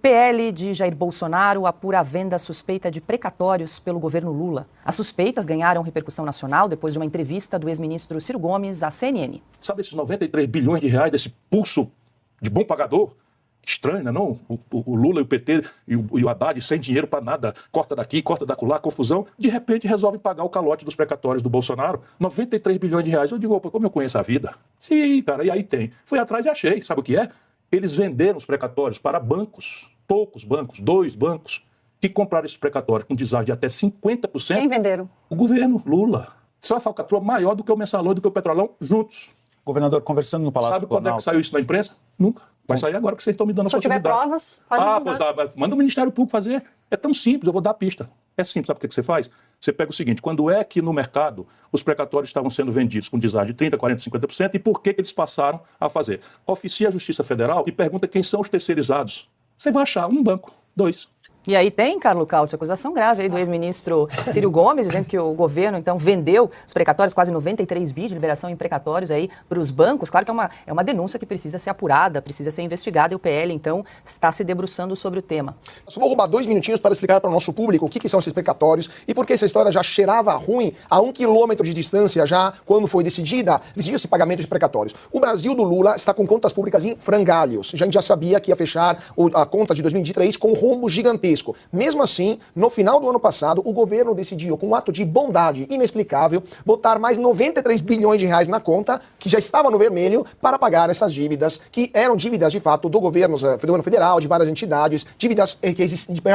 PL de Jair Bolsonaro apura a venda suspeita de precatórios pelo governo Lula. As suspeitas ganharam repercussão nacional depois de uma entrevista do ex-ministro Ciro Gomes à CNN. Sabe esses 93 bilhões de reais desse pulso de bom pagador? Estranho, né, não? O Lula e o PT e o Haddad sem dinheiro para nada, corta daqui, corta dacolá, confusão. De repente resolvem pagar o calote dos precatórios do Bolsonaro, 93 bilhões de reais. Eu digo, opa, como eu conheço a vida? Sim, cara, e aí tem. Fui atrás e achei, sabe o que é? Eles venderam os precatórios para bancos, poucos bancos, 2 bancos, que compraram esses precatórios com deságio de até 50%. Quem venderam? O governo, Lula. Isso é uma falcatrua maior do que o Mensalão e do que o Petrolão juntos. Governador, conversando no Palácio do Planalto... Sabe quando é que saiu isso na imprensa? Nunca. Vai sair agora que vocês estão me dando a possibilidade. Se tiver provas, pode manda o Ministério Público fazer. É tão simples, eu vou dar a pista. É simples, sabe o que você faz? Você pega o seguinte, quando é que no mercado os precatórios estavam sendo vendidos com deságio de 30%, 40%, 50% e por que eles passaram a fazer? Oficia a Justiça Federal e pergunta quem são os terceirizados. Você vai achar um banco, 2. E aí tem, Carlos Cauti, acusação grave aí do ex-ministro Ciro Gomes, dizendo que o governo, então, vendeu os precatórios, quase 93 bi de liberação em precatórios aí para os bancos. Claro que é uma denúncia que precisa ser apurada, precisa ser investigada, e o PL, então, está se debruçando sobre o tema. Eu só vou roubar 2 minutinhos para explicar para o nosso público o que são esses precatórios e por que essa história já cheirava ruim a 1 quilômetro de distância já, quando foi decidiu-se pagamento de precatórios. O Brasil do Lula está com contas públicas em frangalhos. A gente já sabia que ia fechar a conta de 2023 com um rombo gigantesco. Mesmo assim, no final do ano passado, o governo decidiu, com um ato de bondade inexplicável, botar mais 93 bilhões de reais na conta, que já estava no vermelho, para pagar essas dívidas, que eram dívidas, de fato, do governo federal, de várias entidades, dívidas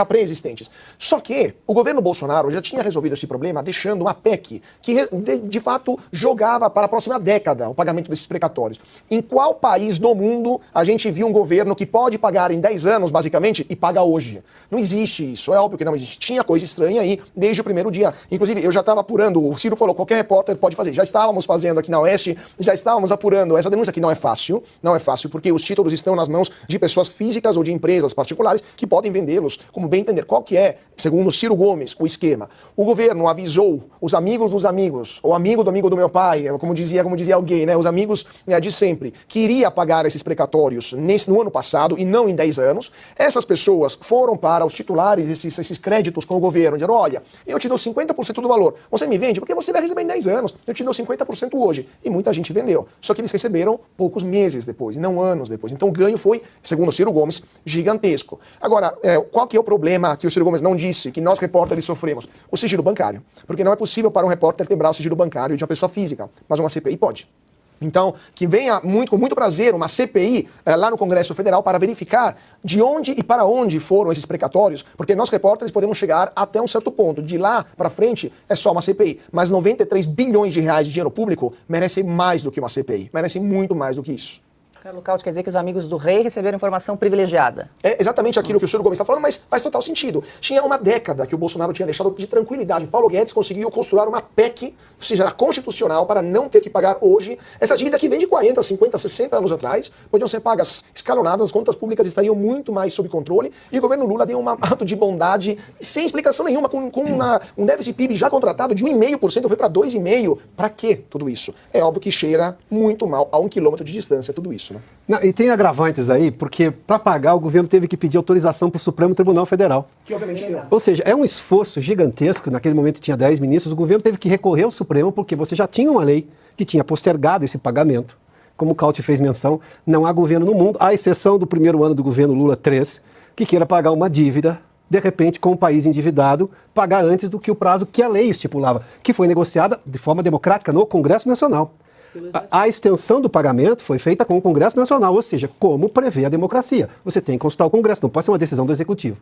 pré-existentes. Só que o governo Bolsonaro já tinha resolvido esse problema deixando uma PEC que, de fato, jogava para a próxima década o pagamento desses precatórios. Em qual país do mundo a gente viu um governo que pode pagar em 10 anos, basicamente, e paga hoje? Não existe isso, é óbvio que não existe. Tinha coisa estranha aí desde o primeiro dia. Inclusive, eu já estava apurando, o Ciro falou, qualquer repórter pode fazer. Já estávamos fazendo aqui na Oeste, já estávamos apurando essa denúncia que não é fácil, porque os títulos estão nas mãos de pessoas físicas ou de empresas particulares que podem vendê-los, como bem entender. Qual que é, segundo Ciro Gomes, o esquema? O governo avisou os amigos dos amigos, ou amigo do meu pai, como dizia alguém, né? Os amigos de sempre, que iria pagar esses precatórios no ano passado e não em 10 anos. Essas pessoas foram para os titulares, esses créditos com o governo, dizendo, olha, eu te dou 50% do valor, você me vende porque você vai receber em 10 anos, eu te dou 50% hoje. E muita gente vendeu. Só que eles receberam poucos meses depois, e não anos depois. Então o ganho foi, segundo o Ciro Gomes, gigantesco. Agora, qual que é o problema que o Ciro Gomes não disse, que nós repórteres sofremos? O sigilo bancário. Porque não é possível para um repórter quebrar o sigilo bancário de uma pessoa física, mas uma CPI pode. Então, que venha com muito prazer uma CPI lá no Congresso Federal para verificar de onde e para onde foram esses precatórios, porque nós repórteres podemos chegar até um certo ponto. De lá para frente é só uma CPI. Mas 93 bilhões de reais de dinheiro público merecem mais do que uma CPI. Merecem muito mais do que isso. Carlos Cauti, quer dizer que os amigos do rei receberam informação privilegiada. É exatamente aquilo que o Ciro Gomes está falando, mas faz total sentido. Tinha uma década que o Bolsonaro tinha deixado de tranquilidade. Paulo Guedes conseguiu construir uma PEC, ou seja, constitucional, para não ter que pagar hoje essa dívida que vem de 40, 50, 60 anos atrás. Podiam ser pagas escalonadas, as contas públicas estariam muito mais sob controle, e o governo Lula deu um ato de bondade sem explicação nenhuma, com um déficit PIB já contratado de 1,5%, foi para 2,5%. Para quê tudo isso? É óbvio que cheira muito mal a 1 quilômetro de distância tudo isso, né? Não, e tem agravantes aí, porque para pagar o governo teve que pedir autorização para o Supremo Tribunal Federal. Que obviamente deu. Ou seja, é um esforço gigantesco, naquele momento tinha 10 ministros, o governo teve que recorrer ao Supremo porque você já tinha uma lei que tinha postergado esse pagamento. Como o Cauti fez menção, não há governo no mundo, à exceção do primeiro ano do governo Lula 3, que queira pagar uma dívida, de repente, com o país endividado, pagar antes do que o prazo que a lei estipulava, que foi negociada de forma democrática no Congresso Nacional. A extensão do pagamento foi feita com o Congresso Nacional, ou seja, como prevê a democracia. Você tem que consultar o Congresso, não pode ser uma decisão do Executivo.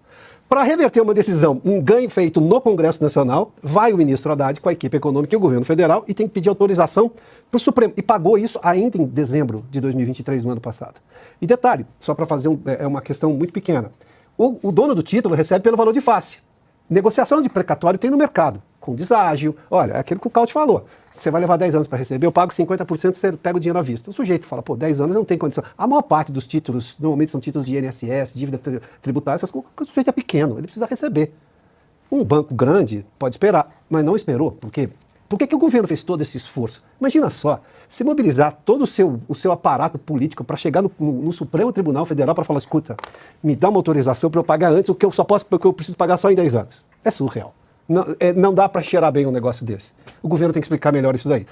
Para reverter uma decisão, um ganho feito no Congresso Nacional, vai o ministro Haddad com a equipe econômica e o governo federal e tem que pedir autorização para o Supremo. E pagou isso ainda em dezembro de 2023, no ano passado. E detalhe, só para fazer uma questão muito pequena, o dono do título recebe pelo valor de face. Negociação de precatório tem no mercado, com deságio. Olha, é aquilo que o Cauti falou. Você vai levar 10 anos para receber, eu pago 50%, você pega o dinheiro à vista. O sujeito fala, 10 anos não tem condição. A maior parte dos títulos, normalmente são títulos de INSS, dívida tributária, essas coisas, o sujeito é pequeno, ele precisa receber. Um banco grande pode esperar, mas não esperou, porque Por que o governo fez todo esse esforço? Imagina só, se mobilizar todo o seu aparato político para chegar no Supremo Tribunal Federal para falar, escuta, me dá uma autorização para eu pagar antes o que eu preciso pagar só em 10 anos. É surreal. Não dá para cheirar bem um negócio desse. O governo tem que explicar melhor isso daí.